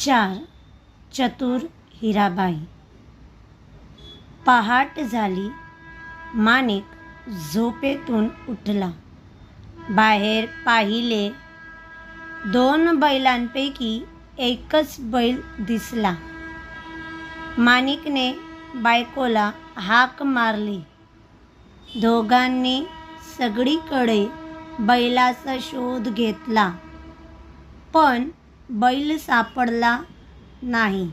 4. चतुर हिराबाई. पहाट झाली. माणिक झोपेतून उठला. बाहेर पाहिले. 2 बैलांपैकी एकच बैल दिसला. माणिकने बायकोला हाक मारली. दोघांनी सगळीकडे बैलाचा शोध घेतला, पण बैल सापडला नाही.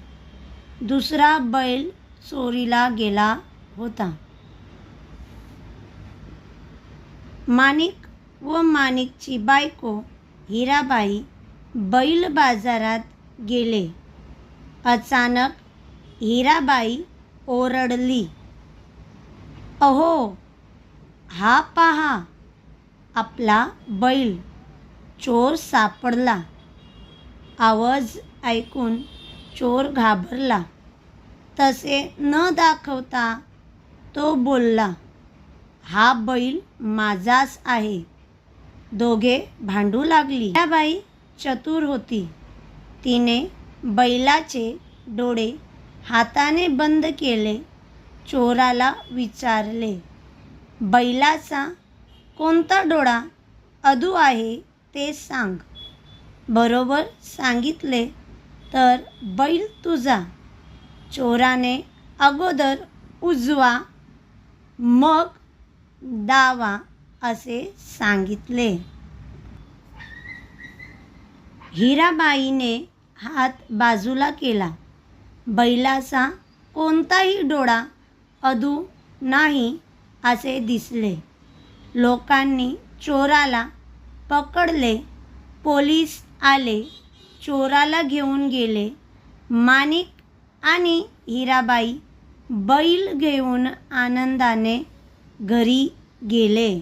दुसरा बैल चोरीला गेला होता. माणिक व माणिकची बायको हिराबाई बैल बाजारात गेले. अचानक हिराबाई ओरडली, "अहो, हा पहा, आपला बैल चोर सापडला." आवाज ऐकून चोर घाबरला. तसे न दाखवता तो बोलला, "हा बैल माझाच आहे." दोघे भांडू लागली. हिराबाई चतुर होती. तिने बैलाचे डोळे हाताने बंद केले. चोराला विचारले, "बैलाचा कोणता डोळा अधू आहे ते सांग." बरोबर सांगितले तर बैल तुझा. चोराने अगोदर उजवा मग डावा असे सांगितले. हिराबाईने हात बाजूला केला. बैलाचा कोणताही डोळा अधू नाही असे दिसले. लोकांनी चोराला पकडले. पोलीस आले. चोराला घेऊन गेले. माणिक आणि हिराबाई बैल घेऊन आनंदाने घरी गेले.